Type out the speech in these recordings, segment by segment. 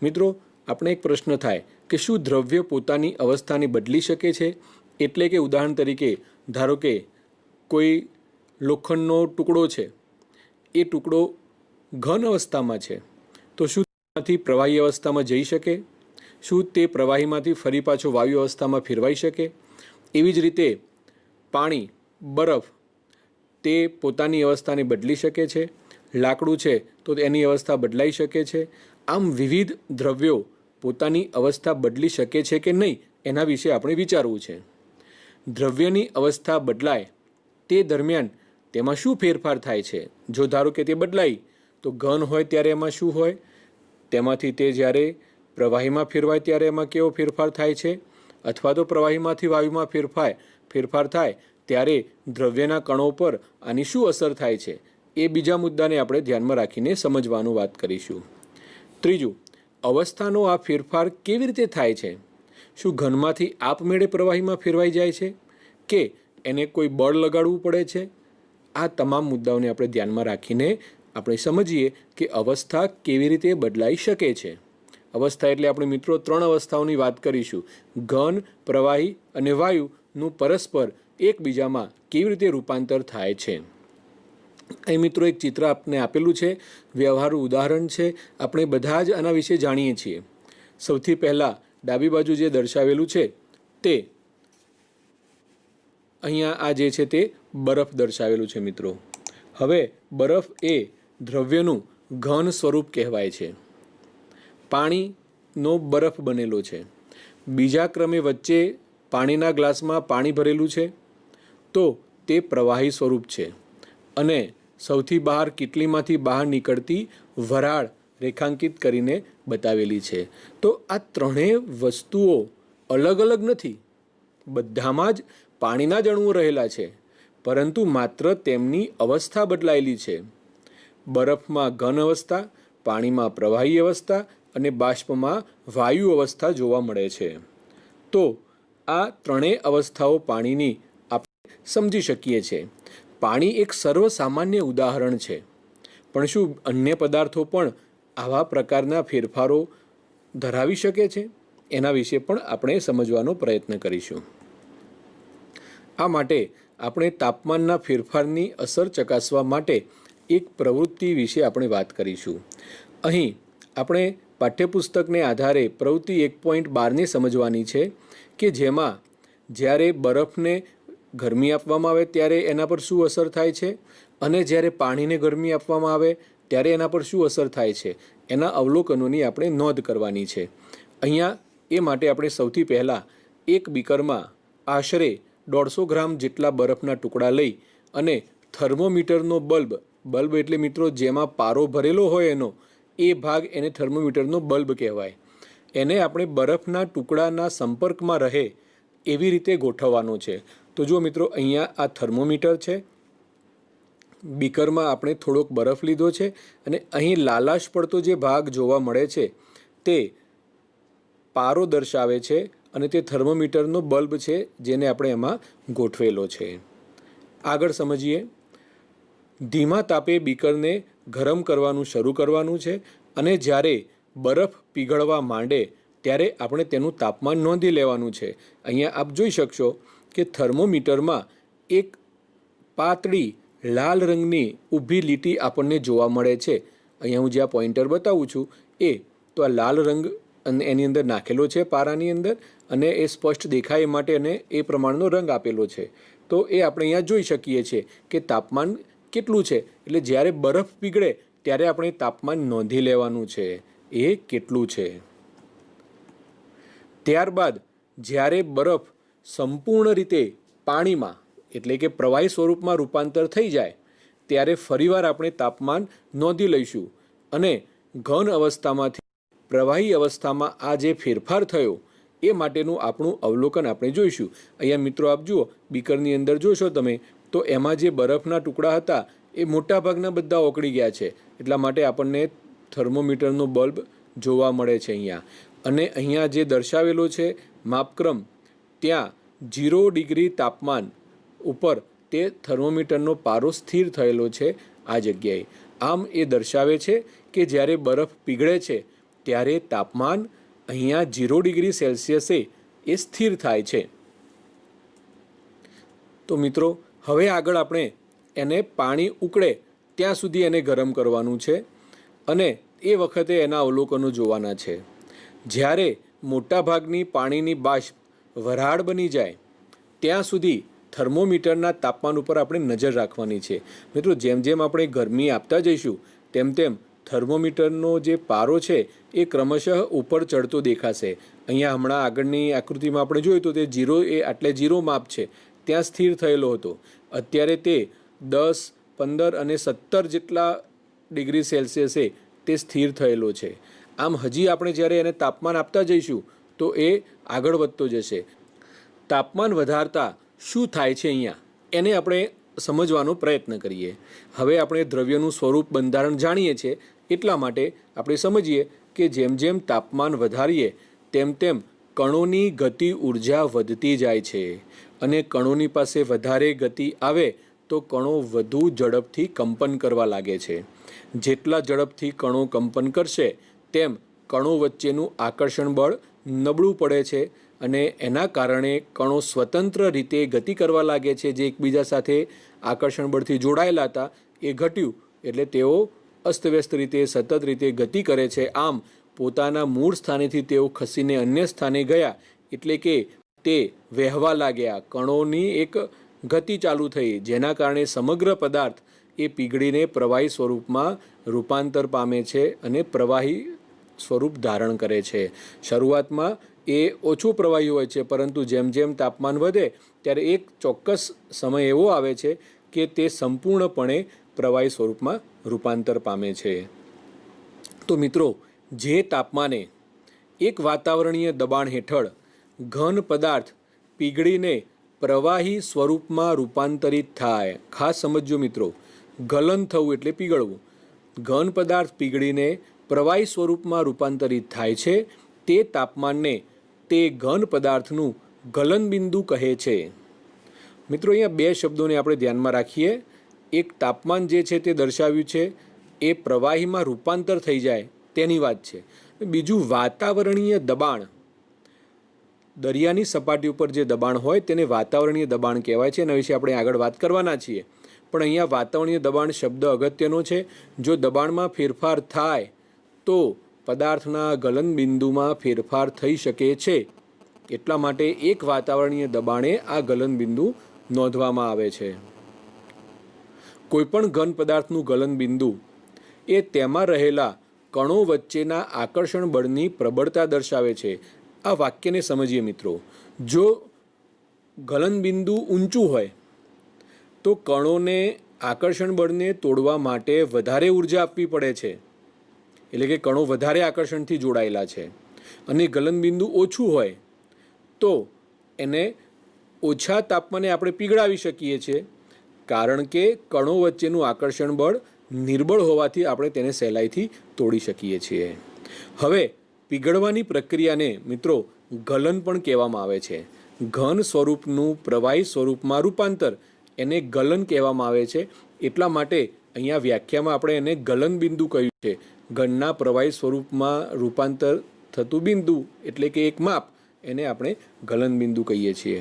મિત્રો, આપણે એક પ્રશ્ન થાય કે શું દ્રવ્ય પોતાની અવસ્થાને બદલી શકે છે? એટલે કે ઉદાહરણ તરીકે ધારો કે કોઈ લોખંડનો ટુકડો છે, એ ટુકડો ઘન અવસ્થામાં છે, તો શું તેમાંથી પ્રવાહી અવસ્થામાં જઈ શકે? શું તે પ્રવાહીમાંથી ફરી પાછો વાયુ અવસ્થામાં ફેરવાઈ શકે? એવી જ રીતે પાણી, બરફ, તે પોતાની અવસ્થાને બદલી શકે છે. લાકડું છે તો એની અવસ્થા બદલાઈ શકે છે. આમ વિવિધ દ્રવ્યો પોતાની અવસ્થા બદલી શકે છે કે નહીં, એના વિશે આપણે વિચારવું છે. દ્રવ્યની અવસ્થા બદલાય તે દરમિયાન તેમાં શું ફેરફાર થાય છે? જો ધારો કે તે બદલાય તો ઘન હોય ત્યારે એમાં શું હોય? તેમાંથી તે જ્યારે પ્રવાહીમાં ફેરવાય ત્યારે એમાં કેવો ફેરફાર થાય છે? અથવા તો પ્રવાહીમાંથી વાયુમાં ફેરફાર થાય ત્યારે દ્રવ્યના કણો પર આની શું અસર થાય છે? એ બીજા મુદ્દાને આપણે ધ્યાનમાં રાખીને સમજવાનું વાત કરીશું. ત્રીજું, અવસ્થાનો આ ફેરફાર કેવી રીતે થાય છે? શું ઘનમાંથી આપમેળે પ્રવાહીમાં ફેરવાઈ જાય છે કે એને કોઈ બળ લગાડવું પડે છે? આ તમામ મુદ્દાઓને આપણે ધ્યાનમાં રાખીને આપણે સમજીએ કે અવસ્થા કેવી રીતે બદલાઈ શકે છે. અવસ્થા એટલે આપણે મિત્રો 3 અવસ્થાઓની વાત કરીશું: ઘન, પ્રવાહી અને વાયુનું પરસ્પર એકબીજામાં કેવી રીતે રૂપાંતર થાય છે. અહીં મિત્રો એક ચિત્ર આપને આપેલું છે, વ્યવહારુ ઉદાહરણ છે. આપણે બધા જ આના વિશે જાણીએ છીએ. સૌથી પહેલાં ડાબી બાજુ જે દર્શાવેલું છે તે અહીંયા આ જે છે તે બરફ દર્શાવેલું છે મિત્રો. હવે બરફ એ દ્રવ્યનું ઘન સ્વરૂપ કહેવાય છે. પાણીનો બરફ બનેલો છે. બીજા ક્રમે વચ્ચે પાણીના ગ્લાસમાં પાણી ભરેલું છે તો તે પ્રવાહી સ્વરૂપ છે. અને સૌથી બહાર કીટલીમાંથી બહાર નીકળતી વરાળ રેખાંકિત કરીને બતાવેલી છે. તો આ ત્રણેય વસ્તુઓ અલગ અલગ નથી, બધામાં જ પાણીના જ અણુઓ રહેલા છે, પરંતુ માત્ર તેમની અવસ્થા બદલાયેલી છે. બરફમાં ઘન અવસ્થા, પાણીમાં પ્રવાહી અવસ્થા અને બાષ્પમાં વાયુ અવસ્થા જોવા મળે છે. તો આ ત્રણેય અવસ્થાઓ પાણીની આપણે સમજી શકીએ છીએ. પાણી એક સર્વસામાન્ય ઉદાહરણ છે, પણ શું અન્ય પદાર્થો પણ આવા પ્રકારના ફેરફારો ધરાવી શકે છે? એના વિશે પણ આપણે સમજવાનો પ્રયત્ન કરીશું. આ માટે આપણે તાપમાનના ફેરફારની અસર ચકાસવા માટે એક પ્રવૃત્તિ વિશે આપણે વાત કરીશું. અહીં આપણે પાઠ્યપુસ્તકને આધારે પ્રવૃત્તિ 1.12ને સમજવાની છે કે જેમાં જ્યારે બરફને ગરમી આપવામાં આવે ત્યારે એના પર શું અસર થાય છે અને જ્યારે પાણીને ગરમી આપવામાં આવે ત્યારે એના પર શું અસર થાય છે, એના અવલોકનોની આપણે નોંધ કરવાની છે. અહીંયા એ માટે આપણે સૌથી પહેલાં એક બીકરમાં આશરે 150 ગ્રામ જેટલા બરફના ટુકડા લઈ અને થર્મોમીટરનો બલ્બ એટલે મિત્રો જેમાં પારો ભરેલો હોય એનો એ ભાગ, એને થર્મોમીટરનો બલ્બ કહેવાય. એને આપણે બરફના ટુકડાના સંપર્કમાં રહે એવી રીતે ગોઠવવાનો છે. તો જો મિત્રો અહીંયા આ થર્મોમીટર છે, બીકરમાં આપણે થોડોક બરફ લીધો છે અને અહીં લાલાશ પડતો જે ભાગ જોવા મળે છે તે પારો દર્શાવે છે અને તે થર્મોમીટરનો બલ્બ છે જેને આપણે એમાં ગોઠવેલો છે. આગળ સમજીએ. ધીમા તાપે બીકરને ગરમ કરવાનું શરૂ કરવાનું છે અને જ્યારે બરફ પીગળવા માંડે ત્યારે આપણે તેનું તાપમાન નોંધી લેવાનું છે. અહીંયા આપ જોઈ શકશો કે થર્મોમીટરમાં એક પાતળી લાલ રંગની ઊભી લીટી આપણને જોવા મળે છે. અહીંયા હું જ્યાં પોઇન્ટર બતાવું છું તો આ લાલ રંગ એની અંદર નાખેલો છે પારાની અંદર, અને એ સ્પષ્ટ દેખાય માટે અને એ પ્રમાણનો રંગ આપેલો છે. તો એ આપણે અહીંયા જોઈ શકીએ છીએ કે તાપમાન કેટલું છે. એટલે જ્યારે બરફ પીગળે ત્યારે આપણે તાપમાન નોંધી લેવાનું છે એ કેટલું છે. ત્યારબાદ જ્યારે બરફ સંપૂર્ણ રીતે પાણીમાં એટલે કે પ્રવાહી સ્વરૂપમાં રૂપાંતર થઈ જાય ત્યારે ફરીવાર આપણે તાપમાન નોંધી લઈશું અને ઘન અવસ્થામાંથી પ્રવાહી અવસ્થામાં આ જે ફેરફાર થયો એ માટેનું આપણું અવલોકન આપણે જોઈશું. અહીંયા મિત્રો આપ જુઓ, બીકરની અંદર જોશો તમે તો એમાં જે બરફના ટુકડા હતા એ મોટાભાગના બધા ઓગળી ગયા છે. એટલા માટે આપણને થર્મોમીટરનો બલ્બ જોવા મળે છે અહીંયા. અને અહીંયા જે દર્શાવેલો છે માપક્રમ, ત્યાં 0 ડિગ્રી તાપમાન ઉપર તે થર્મોમીટરનો પારો સ્થિર થયેલો છે આ જગ્યાએ. આમ એ દર્શાવે છે કે જ્યારે બરફ પીગળે છે ત્યારે તાપમાન અહીંયા 0 ડિગ્રી સેલ્સિયસે એ સ્થિર થાય છે। તો મિત્રો હવે આગળ આપણે એને પાણી ઉકળે ત્યાં સુધી એને ગરમ કરવાનું છે અને એ વખતે એના અવલોકનો જોવાના છે। જ્યારે મોટાભાગની પાણીની બાષ્પ વરાળ બની જાય ત્યાં સુધી થર્મોમીટરના તાપમાન ઉપર આપણે નજર રાખવાની છે। મિત્રો જેમ જેમ આપણે ગરમી આપતા જઈશું તેમ તેમ થર્મોમીટરનો જે પારો છે એ ક્રમશઃ ઉપર ચડતો દેખાશે। અહીંયા હમણાં આગળની આકૃતિમાં આપણે જોયું તો તે 0 એ આટલે 0 માપ છે ત્યાં સ્થિર થયેલો હતો, અત્યારે તે 10, 15 અને 17 જેટલા ડિગ્રી સેલ્સિયસે તે સ્થિર થયેલો છે। આમ હજી આપણે જ્યારે એને તાપમાન આપતા જઈશું તો એ આગળ વધતો જશે। તાપમાન વધારતા શું થાય છે અહીંયા એને આપણે સમજવાનો પ્રયત્ન કરીએ। હવે આપણે દ્રવ્યનું સ્વરૂપ બંધારણ જાણીએ છીએ એટલા માટે આપણે સમજીએ કે જેમ જેમ તાપમાન વધારીએ તેમ તેમ કણોની ગતિ ઉર્જા વધતી જાય છે અને કણોની પાસે વધારે ગતિ આવે તો કણો વધુ ઝડપથી કંપન કરવા લાગે છે। જેટલા ઝડપથી કણો કંપન કરશે તેમ કણો વચ્ચેનું આકર્ષણ બળ નબળું પડે છે અને એના કારણે કણો સ્વતંત્ર રીતે ગતિ કરવા લાગે છે। જે એકબીજા સાથે આકર્ષણ બળથી જોડાયેલા હતા એ ઘટ્યું એટલે તેઓ અસ્તવ્યસ્ત રીતે સતત રીતે ગતિ કરે છે। આમ પોતાના મૂળ સ્થાનેથી તેઓ ખસીને અન્ય સ્થાને ગયા એટલે કે તે વહેવા લાગ્યા, કણોની એક ગતિ ચાલુ થઈ, જેના કારણે સમગ્ર પદાર્થ એ પીગળીને પ્રવાહી સ્વરૂપમાં રૂપાંતર પામે છે અને પ્રવાહી સ્વરૂપ ધારણ કરે છે। શરૂઆતમાં એ ઓછું પ્રવાહી હોય છે પરંતુ જેમ જેમ તાપમાન વધે ત્યારે એક ચોક્કસ સમય એવો આવે છે કે તે સંપૂર્ણપણે પ્રવાહી સ્વરૂપમાં રૂપાંતર પામે છે। તો મિત્રો જે તાપમાને એક વાતાવરણીય દબાણ હેઠળ ઘન પદાર્થ પીગળીને પ્રવાહી સ્વરૂપમાં રૂપાંતરિત થાય, ખાસ સમજો મિત્રો, ગલન થવું એટલે પીગળવું, ઘન પદાર્થ પીગળીને પ્રવાહી સ્વરૂપમાં રૂપાંતરિત થાય છે તે તાપમાનને તે ઘન પદાર્થનું ગલન બિંદુ કહે છે। મિત્રો અહીંયા બે શબ્દોને આપણે ધ્યાનમાં રાખીએ। એક તાપમાન જે છે તે દર્શાવ્યું છે એ પ્રવાહીમાં રૂપાંતર થઈ જાય તેની વાત છે, બીજું વાતાવરણીય દબાણ, દરિયાની સપાટી ઉપર જે દબાણ હોય તેને વાતાવરણીય દબાણ કહેવાય છે। એના વિશે આપણે આગળ વાત કરવાના છીએ, પણ અહીંયા વાતાવરણીય દબાણ શબ્દ અગત્યનો છે। જો દબાણમાં ફેરફાર થાય તો પદાર્થના ગલન બિંદુમાં ફેરફાર થઈ શકે છે, એટલા માટે એક વાતાવરણીય દબાણે આ ગલન બિંદુ નોંધવામાં આવે છે। કોઈપણ ઘન પદાર્થનું ગલન બિંદુ એ તેમાં રહેલા કણો વચ્ચેના આકર્ષણ બળની પ્રબળતા દર્શાવે છે। આ વાક્યને સમજીએ મિત્રો, જો ગલન બિંદુ ઊંચું હોય તો કણોને આકર્ષણ બળને તોડવા માટે વધારે ઉર્જા આપવી પડે છે, એટલે કે કણો વધારે આકર્ષણથી જોડાયેલા છે, અને ગલન બિંદુ ઓછું હોય તો એને ઓછા તાપમાને આપણે પીગળાવી શકીએ છીએ, કારણ કે કણો વચ્ચેનું આકર્ષણ બળ નિર્બળ હોવાથી આપણે તેને સહેલાઈથી તોડી શકીએ છીએ। હવે પીગળવાની પ્રક્રિયાને મિત્રો ગલન પણ કહેવામાં આવે છે। ઘન સ્વરૂપનું પ્રવાહી સ્વરૂપમાં રૂપાંતર એને ગલન કહેવામાં આવે છે। એટલા માટે અહીંયા વ્યાખ્યામાં આપણે એને ગલન બિંદુ કહ્યું છે। ઘનના પ્રવાહી સ્વરૂપમાં રૂપાંતર થતું બિંદુ એટલે કે એક માપ, એને આપણે ગલન બિંદુ કહીએ છીએ।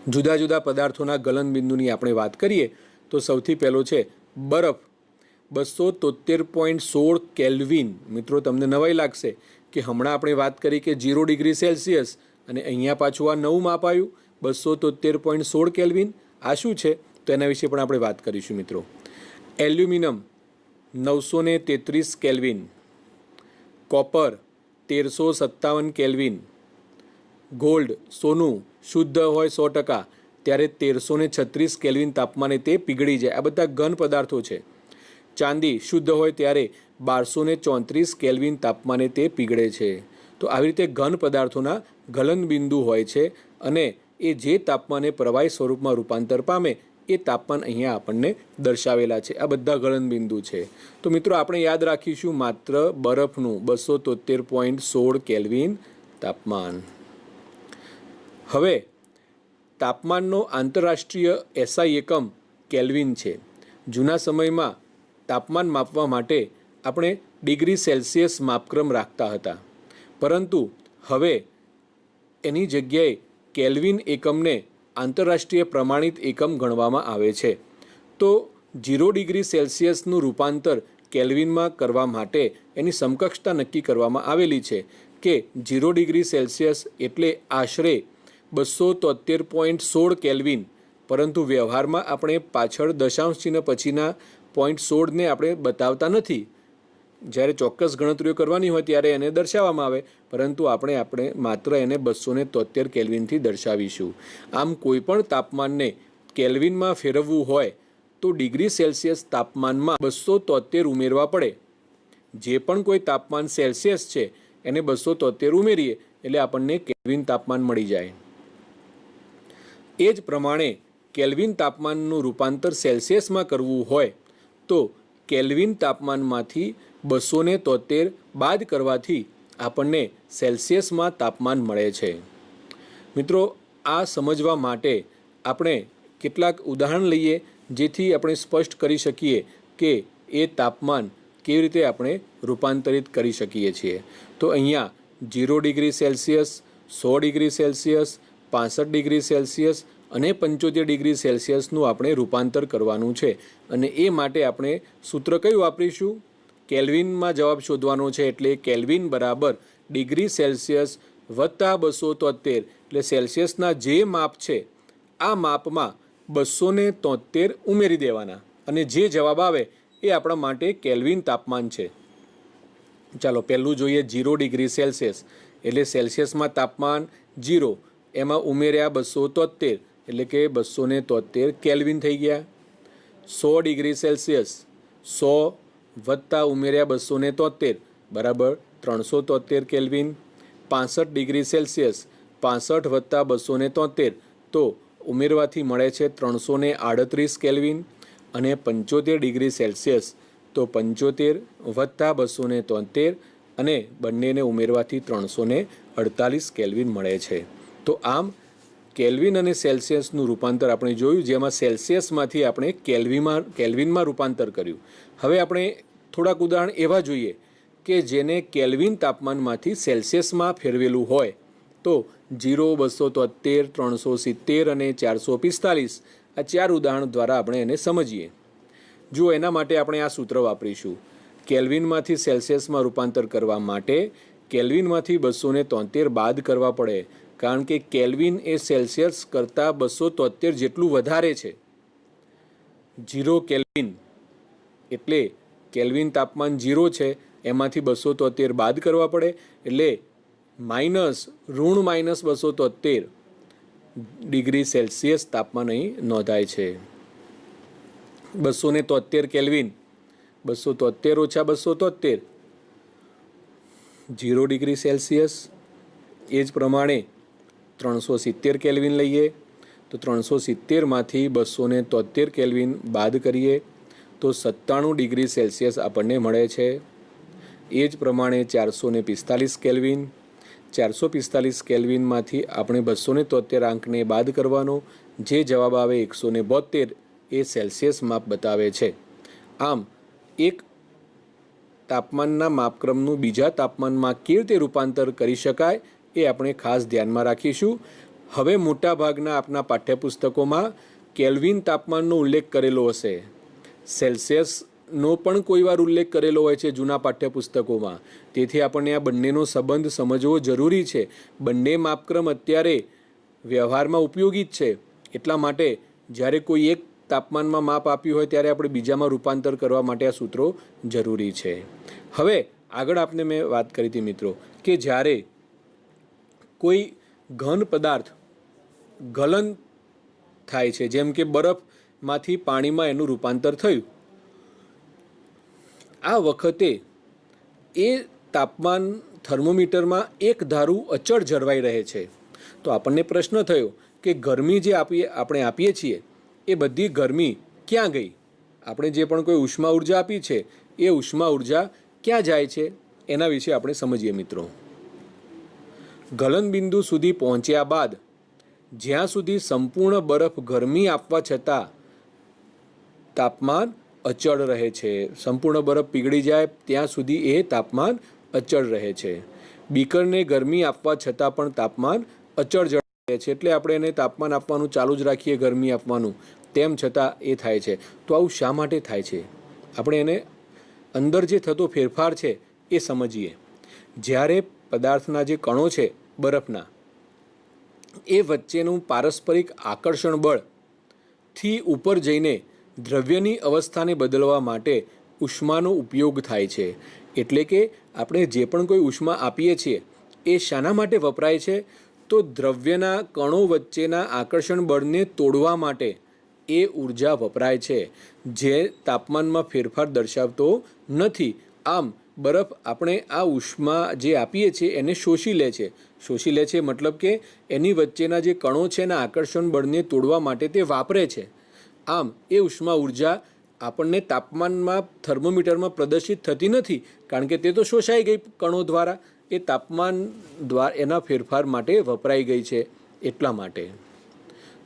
જુદા જુદા પદાર્થોના ગલન બિંદુની આપણે વાત કરીએ તો સૌથી પહેલો છે બરફ, 273.16 કેલ્વિન। મિત્રો તમને નવાઈ લાગશે કે હમણાં આપણે વાત કરી કે 0 ડિગ્રી સેલ્સિયસ અને અહીંયા પાછું આ નવું માપ આવ્યું 273.16 કેલ્વિન। આ શું છે તો એના વિશે પણ આપણે વાત કરીશું મિત્રો। Aluminium 933 kelvin, copper 1357 kelvin, gold સોનું શુદ્ધ હોય 100% ત્યારે 1336 કેલ્વિન તાપમાને તે પીગળી જાય। આ બધા ઘન પદાર્થો છે। ચાંદી શુદ્ધ હોય ત્યારે 1234 કેલ્વિન તાપમાને તે પીગળે છે। તો આવી રીતે ઘન પદાર્થોના ગલન બિંદુ હોય છે અને એ જે તાપમાને પ્રવાહી સ્વરૂપમાં રૂપાંતર પામે એ તાપમાન અહીંયા આપણને દર્શાવેલા છે। આ બધા ગલન બિંદુ છે। તો મિત્રો આપણે યાદ રાખીશું માત્ર બરફનું 273.16 કેલ્વિન તાપમાન। હવે તાપમાનનો આંતરરાષ્ટ્રીય એસઆઈ એકમ કેલ્વિન છે। જૂના સમયમાં તાપમાન માપવા માટે આપણે ડિગ્રી સેલ્સિયસ માપક્રમ રાખતા હતા, પરંતુ હવે એની જગ્યાએ કેલ્વિન એકમને આંતરરાષ્ટ્રીય પ્રમાણિત એકમ ગણવામાં આવે છે. તો 0 ડિગ્રી સેલ્સિયસનું રૂપાંતર કેલ્વિનમાં કરવા માટે એની સમકક્ષતા નક્કી કરવામાં આવેલી છે કે 0 ડિગ્રી સેલ્સિયસ એટલે આશરે 273.16 કેલ્વિન, પરંતુ વ્યવહારમાં આપણે પાછળ દશાંશ ચિહ્ન પછીના 0.16ને આપણે બતાવતા નથી. જ્યારે ચોક્કસ ગણતરીઓ કરવાની હોય ત્યારે એને દર્શાવવામાં આવે, પરંતુ આપણે માત્ર એને 273 કેલ્વિનથી દર્શાવીશું. આમ કોઈપણ તાપમાનને કેલ્વિનમાં ફેરવવું હોય તો ડિગ્રી સેલ્સિયસ તાપમાનમાં 273 ઉમેરવા પડે. જે પણ કોઈ તાપમાન સેલ્સિયસ છે એને 273 ઉમેરીએ એટલે આપણને કેલ્વિન તાપમાન મળી જાય. એ જ પ્રમાણે કેલ્વિન તાપમાનનું રૂપાંતર સેલ્સિયસમાં કરવું હોય તો કેલ્વિન તાપમાનમાંથી 273 બાદ કરવાથી આપણને સેલ્સિયસમાં તાપમાન મળે છે. મિત્રો, આ સમજવા માટે આપણે કેટલાક ઉદાહરણ લઈએ જેથી આપણે સ્પષ્ટ કરી શકીએ કે એ તાપમાન કેવી રીતે આપણે રૂપાંતરિત કરી શકીએ છીએ. તો અહીંયા 0 degree Celsius, 100 degree Celsius, 65 degree Celsius અને 75 ડિગ્રી સેલ્સિયસનું આપણે રૂપાંતર કરવાનું છે. અને એ માટે આપણે સૂત્ર કયું વાપરીશું? કેલ્વિનમાં જવાબ શોધવાનો છે, એટલે કેલ્વિન બરાબર ડિગ્રી સેલ્સિયસ વત્તા 273, એટલે સેલ્સિયસના જે માપ છે આ માપમાં 273 ઉમેરી દેવાના અને જે જવાબ આવે એ આપણા માટે કેલ્વિન તાપમાન છે. ચાલો પહેલું જોઈએ 0 ડિગ્રી સેલ્સિયસ, એટલે સેલ્સિયસમાં તાપમાન 0, એમાં ઉમેર્યા 273 એટલે કે 273 કેલ્વિન થઈ ગયા. 100 ડિગ્રી સેલ્સિયસ, 100 વત્તા ઉમેર્યા 273 બરાબર 373 કેલ્વિન. 65 ડિગ્રી સેલ્સિયસ, 65 વત્તા 273 તો ઉમેરવાથી મળે છે 338 કેલ્વિન. અને 75 ડિગ્રી સેલ્સિયસ તો 75 વત્તા 273 અને બંનેને ઉમેરવાથી 348 કેલ્વિન મળે છે. તો આમ કેલ્વિન અને સેલ્સિયસનું રૂપાંતર આપણે જોયું, જેમાં સેલ્સિયસમાંથી આપણે કેલ્વિનમાં રૂપાંતર કર્યું. હવે આપણે થોડાક ઉદાહરણ એવા જોઈએ કે જેને કેલ્વિન તાપમાનમાંથી સેલ્સિયસમાં ફેરવેલું હોય. તો 0, 273, 370 અને 445 આ 4 ઉદાહરણ દ્વારા આપણે એને સમજીએ. જો એના માટે આપણે આ સૂત્ર વાપરીશું. કેલ્વિનમાંથી સેલ્સિયસમાં રૂપાંતર કરવા માટે કેલ્વિનમાંથી 273 બાદ કરવા પડે, કારણ કે કેલ્વિન એ સેલ્સિયસ કરતાં 273 જેટલું વધારે છે. 0 કેલ્વિન એટલે કેલ્વિન તાપમાન 0 છે, એમાંથી 273 બાદ કરવા પડે એટલે -273 ડિગ્રી સેલ્સિયસ તાપમાન અહીં નોંધાય છે. 273 કેલ્વિન, 273 ઓછા 273 0 ડિગ્રી સેલ્સિયસ. એ જ પ્રમાણે 370 કેલ્વિન લઈએ તો 370માંથી 273 કેલ્વિન બાદ કરીએ તો 97 ડિગ્રી સેલ્સિયસ આપણને મળે છે. એ જ પ્રમાણે 445 કેલ્વિન, 445 કેલ્વિનમાંથી આપણે 273 અંકને બાદ કરવાનો, જે જવાબ આવે 172 એ સેલ્સિયસ માપ બતાવે છે. આમ એક તાપમાનના માપક્રમનું બીજા તાપમાનમાં કેવી રીતે રૂપાંતર કરી શકાય એ આપણે ખાસ ધ્યાનમાં રાખીશું. હવે મોટાભાગના આપણા પાઠ્યપુસ્તકોમાં કેલ્વિન તાપમાનનો ઉલ્લેખ કરેલો હશે. સેલ્સિયસનો પણ કોઈ વાર ઉલ્લેખ કરેલો હોય છે જૂના પાઠ્યપુસ્તકોમાં. તેથી આપણને આ બંનેનો સંબંધ સમજવો જરૂરી છે. બંને માપક્રમ અત્યારે વ્યવહારમાં ઉપયોગી જ છે. એટલા માટે જ્યારે કોઈ એક તાપમાનમાં માપ આપ્યું હોય ત્યારે આપણે બીજામાં રૂપાંતર કરવા માટે આ સૂત્રો જરૂરી છે. હવે આગળ આપને મેં વાત કરી હતી મિત્રો કે જ્યારે કોઈ ઘન પદાર્થ ગલન થાય છે, જેમ કે બરફમાંથી પાણીમાં એનું રૂપાંતર થયું, આ વખતે એ તાપમાન થર્મોમીટરમાં એક ધારું અચળ જળવાઈ રહે છે. તો આપણને પ્રશ્ન થયો કે ગરમી જે આપણે આપીએ છીએ એ બધી ગરમી ક્યાં ગઈ? આપણે જે પણ કોઈ ઉષ્મા ઉર્જા આપી છે એ ઉષ્મા ઉર્જા ક્યાં જાય છે એના વિશે આપણે સમજીએ મિત્રો. ગલનબિંદુ સુધી પહોંચ્યા બાદ જ્યાં સુધી સંપૂર્ણ બરફ ગરમી આપવા છતાં તાપમાન અચળ રહે છે. સંપૂર્ણ બરફ પીગળી જાય ત્યાં સુધી એ તાપમાન અચળ રહે છે. બીકરને ગરમી આપવા છતાં પણ તાપમાન અચળ જળવાય છે. એટલે આપણે એને તાપમાન આપવાનું ચાલુ જ રાખીએ, ગરમી આપવાનું, તેમ છતાં એ થાય છે. તો આવું શા માટે થાય છે? આપણે એને અંદર જે થતો ફેરફાર છે એ સમજીએ. જ્યારે પદાર્થના જે કણો છે બરફના, એ વચ્ચેનું પારસ્પરિક આકર્ષણ બળથી ઉપર જઈને દ્રવ્યની અવસ્થાને બદલવા માટે ઉષ્માનો ઉપયોગ થાય છે. એટલે કે આપણે જે પણ કોઈ ઉષ્મા આપીએ છીએ એ શાના માટે વપરાય છે? તો દ્રવ્યના કણો વચ્ચેના આકર્ષણ બળને તોડવા માટે એ ઉર્જા વપરાય છે, જે તાપમાનમાં ફેરફાર દર્શાવતો નથી. આમ બરફ આપણે આ ઉષ્મા જે આપીએ છીએ એને શોષી લે છે. શોષી લે છે મતલબ કે એની વચ્ચેના જે કણો છે એના આકર્ષણ બળને તોડવા માટે તે વાપરે છે. આમ એ ઉષ્મા ઉર્જા આપણને તાપમાનમાં થર્મોમીટરમાં પ્રદર્શિત થતી નથી, કારણ કે તે તો શોષાઈ ગઈ કણો દ્વારા. એ તાપમાન દ્વારા એના ફેરફાર માટે વપરાઈ ગઈ છે, એટલા માટે.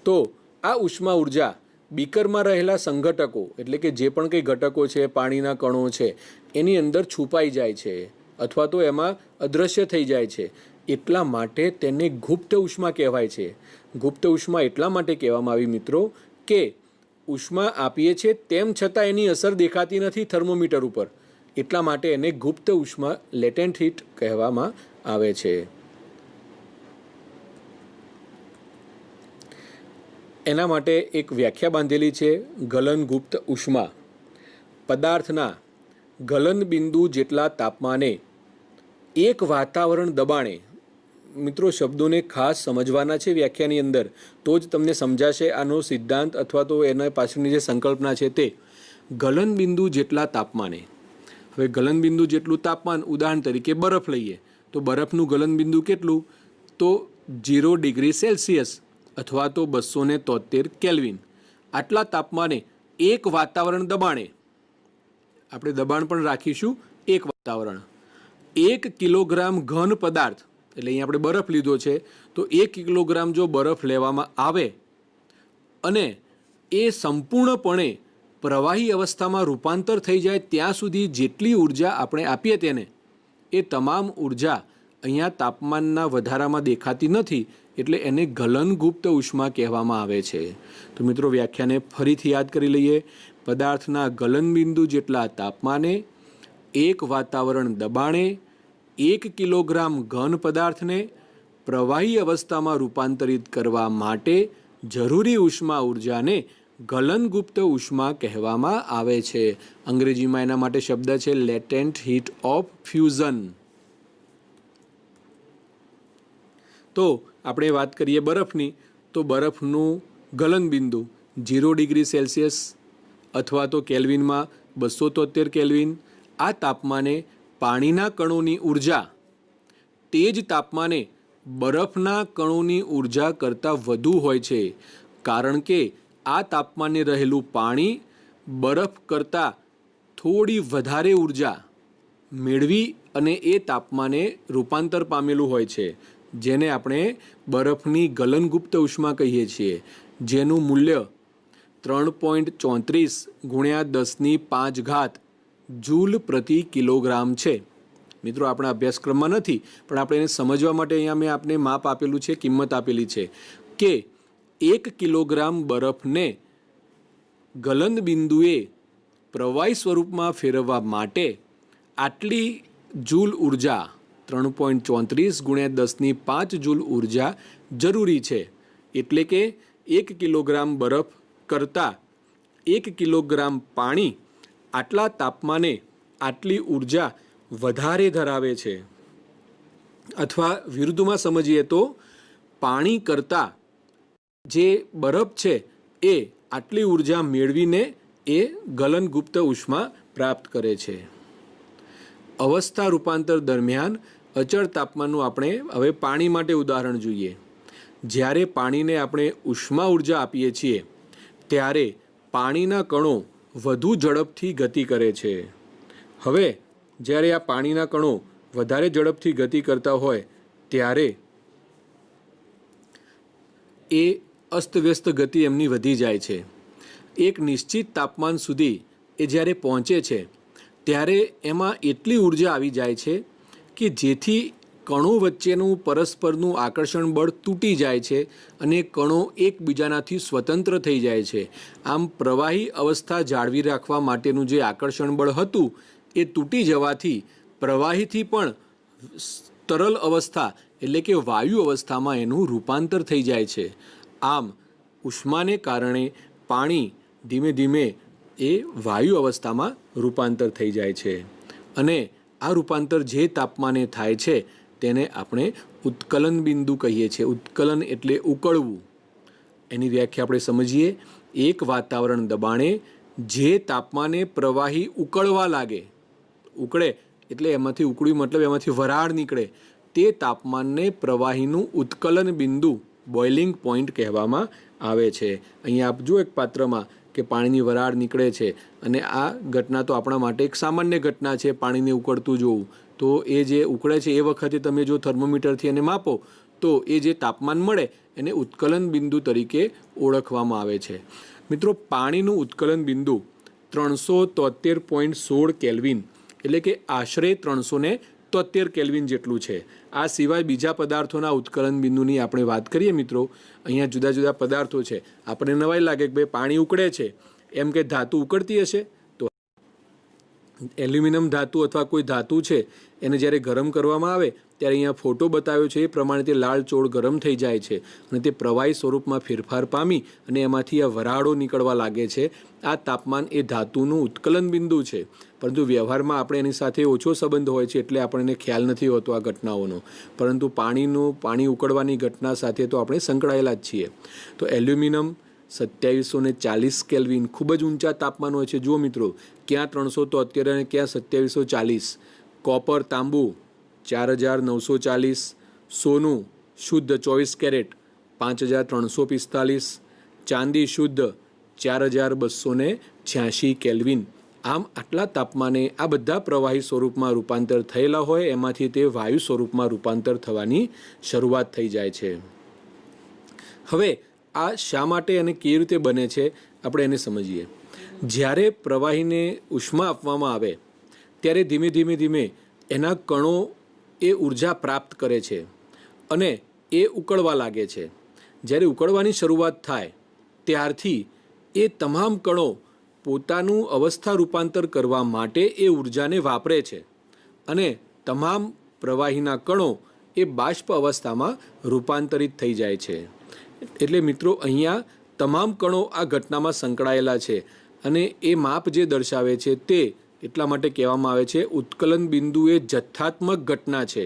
તો આ ઉષ્મા ઉર્જા બીકરમાં રહેલા સંઘટકો, એટલે કે જે પણ કંઈ ઘટકો છે, પાણીના કણો છે, એની અંદર છુપાઈ જાય છે અથવા તો એમાં અદૃશ્ય થઈ જાય છે. એટલા માટે તેને ગુપ્ત ઉષ્મા કહેવાય છે. ગુપ્ત ઉષ્મા એટલા માટે કહેવામાં આવી મિત્રો કે ઉષ્મા આપીએ છીએ તેમ છતાં એની અસર દેખાતી નથી થર્મોમીટર ઉપર. એટલા માટે એને ગુપ્ત ઉષ્મા, લેટેન્ટ હીટ કહેવામાં આવે છે. એના માટે એક વ્યાખ્યા બાંધેલી છે, ગલનગુપ્ત ઉષ્મા. પદાર્થના ગલન બિંદુ જેટલા તાપમાને એક વાતાવરણ દબાણે, મિત્રો શબ્દોને ખાસ સમજવાના છે વ્યાખ્યાની અંદર, તો જ તમને સમજાશે આનો સિદ્ધાંત અથવા તો એના પાછળની જે સંકલ્પના છે તે. ગલન બિંદુ જેટલા તાપમાને, હવે ગલન બિંદુ જેટલું તાપમાન, ઉદાહરણ તરીકે બરફ લઈએ તો બરફનું ગલન બિંદુ કેટલું? તો 0 ડિગ્રી સેલ્સિયસ અથવા તો 273 કેલ્વિન. આટલા તાપમાને એક વાતાવરણ દબાણે, આપણે દબાણ પણ રાખીશું એક વાતાવરણ, 1 કિલોગ્રામ ઘન પદાર્થ, એટલે અહીં આપણે બરફ લીધો છે તો 1 કિલોગ્રામ જો બરફ લેવામાં આવે અને એ સંપૂર્ણપણે પ્રવાહી અવસ્થામાં રૂપાંતર થઈ જાય ત્યાં સુધી જેટલી ઉર્જા આપણે આપીએ તેને, એ તમામ ઉર્જા અહીંયા તાપમાનના વધારામાં દેખાતી નથી. એટલે એને ગલનગુપ્ત ઉષ્મા કહેવામાં આવે છે. તો મિત્રો વ્યાખ્યાને ફરીથી યાદ કરી લઈએ. પદાર્થના ગલનબિંદુ જેટલા તાપમાને એક વાતાવરણ દબાણે 1 કિલોગ્રામ ઘન પદાર્થને પ્રવાહી અવસ્થામાં રૂપાંતરિત કરવા માટે જરૂરી ઉષ્મા ઉર્જાને ગલનગુપ્ત ઉષ્મા કહેવામાં આવે છે. અંગ્રેજીમાં એના માટે શબ્દ છે લેટેન્ટ હીટ ઓફ ફ્યુઝન. તો આપણે વાત કરીએ બરફની, તો બરફનું ગલનબિંદુ 0 ડિગ્રી સેલ્સિયસ અથવા તો કેલ્વિનમાં 273 કેલ્વિન. આ તાપમાને પાણીના કણોની ઉર્જા તે જ તાપમાને બરફના કણોની ઉર્જા કરતાં વધુ હોય છે, કારણ કે આ તાપમાને રહેલું પાણી બરફ કરતાં થોડી વધારે ઉર્જા મેળવી અને એ તાપમાને રૂપાંતર પામેલું હોય છે, જેને આપણે બરફની ગલનગુપ્ત ઉષ્મા કહીએ છીએ, જેનું મૂલ્ય 3.34 × 10⁵ જૂલ પ્રતિ કિલોગ્રામ છે. મિત્રો આપણા અભ્યાસક્રમમાં નથી, પણ આપણે એને સમજવા માટે અહીંયા મેં આપને માપ આપેલું છે, કિંમત આપેલી છે કે 1 કિલોગ્રામ બરફને ગલન બિંદુએ પ્રવાહી સ્વરૂપમાં ફેરવવા માટે આટલી જૂલ ઉર્જા, 3.34 × 10⁵ જૂલ ઉર્જા જરૂરી છે. એટલે કે 1 કિલોગ્રામ બરફ કરતાં 1 કિલોગ્રામ પાણી આટલા તાપમાને આટલી ઉર્જા વધારે ધરાવે છે. અથવા વિરુદ્ધમાં સમજીએ તો પાણી કરતાં જે બરફ છે એ આટલી ઉર્જા મેળવીને એ ગલનગુપ્ત ઉષ્મા પ્રાપ્ત કરે છે. અવસ્થા રૂપાંતર દરમિયાન અચળ તાપમાનનું આપણે હવે પાણી માટે ઉદાહરણ જોઈએ. જ્યારે પાણીને આપણે ઉષ્મા ઉર્જા આપીએ છીએ ત્યારે પાણીના કણો વધુ ઝડપથી ગતિ કરે છે. હવે જ્યારે આ પાણીના કણો વધારે ઝડપથી ગતિ કરતા હોય ત્યારે એ અસ્તવ્યસ્ત ગતિ એમની વધી જાય છે. એક નિશ્ચિત તાપમાન સુધી એ જ્યારે પહોંચે છે ત્યારે એમાં એટલી ઉર્જા આવી જાય છે કે જેથી કણો વચ્ચેનું પરસ્પરનું આકર્ષણ બળ તૂટી જાય છે અને કણો એકબીજાનાથી સ્વતંત્ર થઈ જાય છે. આમ પ્રવાહી અવસ્થા જાળવી રાખવા માટેનું જે આકર્ષણ બળ હતું એ તૂટી જવાથી પ્રવાહીથી પણ તરલ અવસ્થા એટલે કે વાયુ અવસ્થામાં એનું રૂપાંતર થઈ જાય છે. આમ ઉષ્માને કારણે પાણી ધીમે ધીમે એ વાયુ અવસ્થામાં રૂપાંતર થઈ જાય છે અને આ રૂપાંતર જે તાપમાને થાય છે તેને આપણે ઉત્કલન બિંદુ કહીએ છીએ. ઉત્કલન એટલે ઉકળવું. એની વ્યાખ્યા આપણે સમજીએ. એક વાતાવરણ દબાણે જે તાપમાને પ્રવાહી ઉકળવા લાગે, ઉકળે એટલે એમાંથી ઉકળ્યું મતલબ એમાંથી વરાળ નીકળે, તે તાપમાનને પ્રવાહીનું ઉત્કલન બિંદુ બોઇલિંગ પોઈન્ટ કહેવામાં આવે છે. અહીંયા આપ જો એક પાત્રમાં કે પાણીની વરાળ નીકળે છે અને આ ઘટના તો આપણા માટે એક સામાન્ય ઘટના છે, પાણીને ઉકળતું જોવું. તો એ જે ઉકળે છે એ વખતે તમે જો થર્મોમીટરથી એને માપો તો એ જે તાપમાન મળે એને ઉત્કલન બિંદુ તરીકે ઓળખવામાં આવે છે. મિત્રો, પાણીનું ઉત્કલન બિંદુ 373.16 કેલ્વિન એટલે કે આશરે 373 કેલ્વિન જેટલું છે. આ સિવાય બીજા પદાર્થોના ઉત્કલન બિંદુની આપણે વાત કરીએ મિત્રો, અહીંયા જુદા જુદા પદાર્થો છે. આપણને નવાઈ લાગે કે ભાઈ પાણી ઉકળે છે એમ કે ધાતુ ઉકળતી હશે, તો એલ્યુમિનિયમ ધાતુ અથવા કોઈ ધાતુ છે એને જ્યારે ગરમ કરવામાં આવે ત્યારે અહીંયા ફોટો બતાવ્યો છે એ પ્રમાણે તે લાલચોળ ગરમ થઈ જાય છે અને તે પ્રવાહી સ્વરૂપમાં ફેરફાર પામી અને એમાંથી આ વરાળો નીકળવા લાગે છે. આ તાપમાન એ ધાતુનું ઉત્કલન બિંદુ છે, પરંતુ વ્યવહારમાં આપણે એની સાથે ઓછો સંબંધ હોય છે એટલે આપણને ખ્યાલ નથી હોતો આ ઘટનાઓનો. પરંતુ પાણી ઉકળવાની ઘટના સાથે તો આપણે સંકળાયેલા જ છીએ. તો એલ્યુમિનિયમ 2740 કેલ્વિન ખૂબ જ ઊંચા તાપમાન હોય છે. જુઓ મિત્રો, ક્યાં 373 અને ક્યાં 2740. કોપર તાંબુ 4940, સોનું શુદ્ધ 24 કેરેટ 5345, ચાંદી શુદ્ધ 4286 કેલ્વિન. આમ આટલા તાપમાને આ બધા પ્રવાહી સ્વરૂપમાં રૂપાંતર થયેલા હોય એમાંથી તે વાયુ સ્વરૂપમાં રૂપાંતર થવાની શરૂઆત થઈ જાય છે. હવે આ શા માટે અને કેવી રીતે બને છે આપણે એને સમજીએ. જ્યારે પ્રવાહીને ઉષ્મા આપવામાં આવે ત્યારે ધીમે ધીમે ધીમે એના કણો એ ઉર્જા પ્રાપ્ત કરે છે અને એ ઉકળવા લાગે છે. જ્યારે ઉકળવાની શરૂઆત થાય ત્યારથી એ તમામ કણો પોતાનું અવસ્થા રૂપાંતર કરવા માટે એ ઉર્જાને વાપરે છે અને તમામ પ્રવાહીના કણો એ બાષ્પ અવસ્થામાં રૂપાંતરિત થઈ જાય છે. એટલે મિત્રો, અહીંયા તમામ કણો આ ઘટનામાં સંકળાયેલા છે અને એ માપ જે દર્શાવે છે તે એટલા માટે કહેવામાં આવે છે ઉત્કલન બિંદુ એ જથ્થાત્મક ઘટના છે.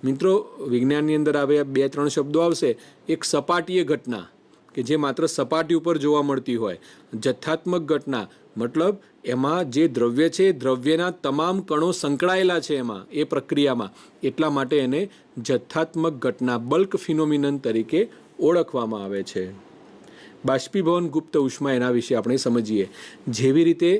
મિત્રો, વિજ્ઞાનની અંદર આવે 2-3 શબ્દો આવશે. એક સપાટીય ઘટના કે જે માત્ર સપાટી ઉપર જોવા મળતી હોય. જથ્થાત્મક ઘટના મતલબ એમાં જે દ્રવ્ય છે દ્રવ્યના તમામ કણો સંકળાયેલા છે એમાં એ પ્રક્રિયામાં, એટલા માટે એને જથ્થાત્મક ઘટના બલ્ક ફિનોમિનન તરીકે ઓળખવામાં આવે છે. બાષ્પીભવન ગુપ્ત ઉષ્મા, એના વિશે આપણે સમજીએ. જેવી રીતે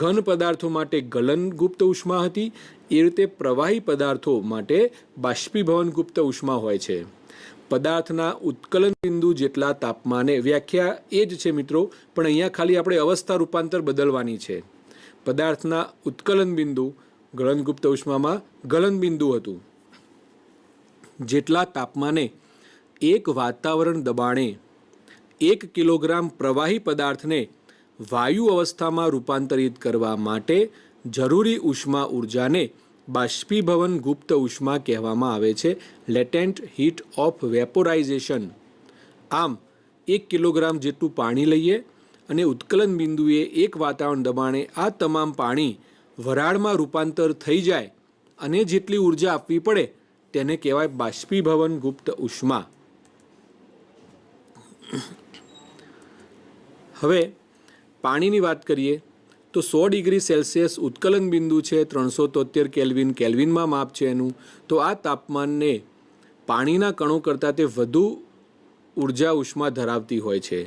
ઘન પદાર્થો માટે ગલન ગુપ્ત ઉષ્મા હતી એ રીતે પ્રવાહી પદાર્થો માટે બાષ્પીભવન ગુપ્ત ઉષ્મા હોય છે. પદાર્થના ઉત્કલન બિંદુ જેટલા તાપમાને, વ્યાખ્યા એ જ છે મિત્રો, પણ અહીંયા ખાલી આપણે અવસ્થા રૂપાંતર બદલવાની છે. પદાર્થના ઉત્કલન બિંદુ ગલનગુપ્ત ઉષ્મામાં ગલન બિંદુ હતું. જેટલા તાપમાને એક વાતાવરણ દબાણે 1 કિલોગ્રામ પ્રવાહી પદાર્થને વાયુ અવસ્થામાં રૂપાંતરિત કરવા માટે જરૂરી ઉષ્મા ઉર્જાને બાષ્પીભવન ગુપ્ત ઉષ્મા કહેવામાં આવે છે. લેટેન્ટ હીટ ઓફ વેપોરાઇઝેશન. આમ 1 કિલોગ્રામ જેટલું પાણી લઈએ અને ઉત્કલન બિંદુએ એક વાતાવરણ દબાણે આ તમામ પાણી વરાળમાં રૂપાંતર થઈ જાય અને જેટલી ઉર્જા આપવી પડે તેને કહેવાય બાષ્પીભવન ગુપ્ત ઉષ્મા. હવે પાણીની વાત કરીએ તો 100 ડિગ્રી સેલ્સિયસ ઉત્કલન બિંદુ છે, 373 કેલ્વિન કેલ્વિનમાં માપ છે એનું. તો આ તાપમાનને પાણીના કણો કરતાં તે વધુ ઉર્જા ઉષ્મા ધરાવતી હોય છે.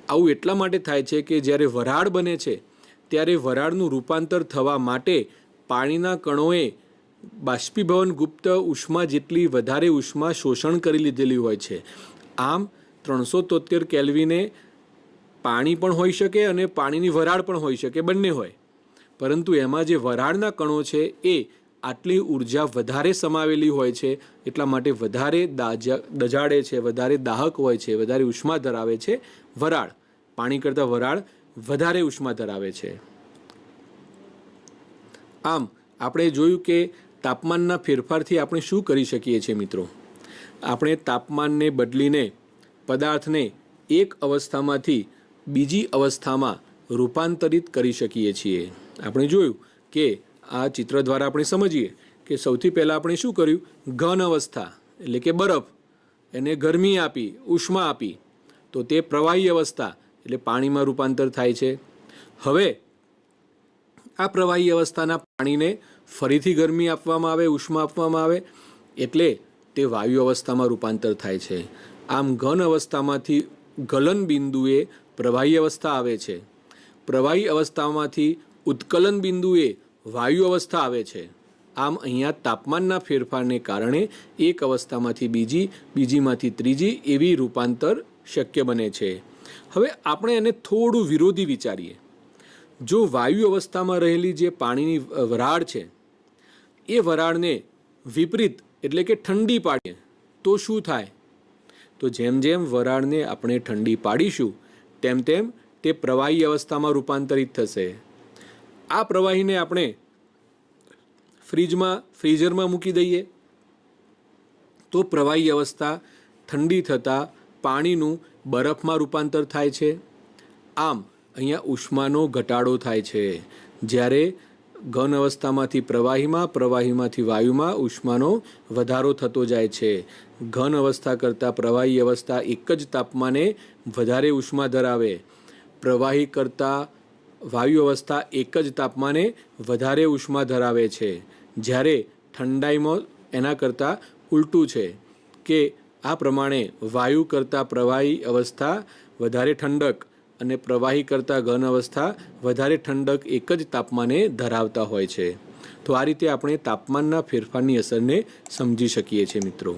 આવું એટલા માટે થાય છે કે જ્યારે વરાળ બને છે ત્યારે વરાળનું રૂપાંતર થવા માટે પાણીના કણોએ બાષ્પીભવન ગુપ્ત ઉષ્મા જેટલી વધારે ઉષ્મા શોષણ કરી લીધેલી હોય છે. આમ 373 કેલ્વિને પાણી પણ હોઈ શકે અને પાણીની વરાળ પણ હોઈ શકે, બંને હોય, પરંતુ એમાં જે વરાળના કણો છે એ આટલી ઉર્જા વધારે સમાવેલી હોય છે, એટલા માટે વધારે દજાડે છે, વધારે દાહક હોય છે, વધારે ઉષ્મા ધરાવે છે વરાળ. પાણી કરતાં વરાળ વધારે ઉષ્મા ધરાવે છે. આમ આપણે જોયું કે તાપમાનના ફેરફારથી આપણે શું કરી શકીએ છીએ મિત્રો. આપણે તાપમાનને બદલીને પદાર્થને એક અવસ્થામાંથી બીજી અવસ્થામાં રૂપાંતરિત કરી શકીએ છીએ. આપણે જોયું કે આ ચિત્ર દ્વારા આપણે સમજીએ કે સૌથી પહેલાં આપણે શું કર્યું, ઘન અવસ્થા એટલે કે બરફ, એને ગરમી આપી, ઉષ્મા આપી, તો તે પ્રવાહી અવસ્થા એટલે પાણીમાં રૂપાંતર થાય છે. હવે આ પ્રવાહી અવસ્થાના પાણીને ફરીથી ગરમી આપવામાં આવે, ઉષ્મા આપવામાં આવે, એટલે તે વાયુ અવસ્થામાં રૂપાંતર થાય છે. આમ ઘન અવસ્થામાંથી ગલન બિંદુએ પ્રવાહી અવસ્થા આવે છે, પ્રવાહી અવસ્થામાંથી ઉત્કલન બિંદુએ વાયુ અવસ્થા આવે છે. આમ અહીંયા તાપમાનના ફેરફારને કારણે એક અવસ્થામાંથી બીજી, બીજીમાંથી ત્રીજી એવી રૂપાંતર શક્ય બને છે. હવે આપણે એને થોડું વિરોધી વિચારીએ. જો વાયુ અવસ્થામાં રહેલી જે પાણીની વરાળ છે એ વરાળને વિપરીત એટલે કે ઠંડી પાડીએ તો શું થાય? તો જેમ જેમ વરાળને આપણે ઠંડી પાડીશું તેમ તેમ તે પ્રવાહી અવસ્થામાં રૂપાંતરિત થશે. આ પ્રવાહીને આપણે ફ્રીઝરમાં મૂકી દઈએ તો પ્રવાહી અવસ્થા ઠંડી થતાં પાણીનું બરફમાં રૂપાંતર થાય છે. આમ અહીંયા ઉષ્માનો ઘટાડો થાય છે. જ્યારે ઘન અવસ્થામાંથી પ્રવાહીમાં, પ્રવાહીમાંથી વાયુમાં ઉષ્માનો વધારો થતો જાય છે. ઘન અવસ્થા કરતાં પ્રવાહી અવસ્થા એક જ તાપમાને વધારે ઉષ્મા ધરાવે, પ્રવાહી કરતાં વાયુ અવસ્થા એક જ તાપમાને વધારે ઉષ્મા ધરાવે છે. જ્યારે ઠંડાઈમાં એના કરતાં ઉલટું છે કે આ પ્રમાણે વાયુ કરતાં પ્રવાહી અવસ્થા વધારે ઠંડક અને પ્રવાહી કરતાં ઘન અવસ્થા વધારે ઠંડક એક જ તાપમાને ધરાવતા હોય છે. તો આ રીતે આપણે તાપમાનના ફેરફારની અસરને સમજી શકીએ છીએ મિત્રો.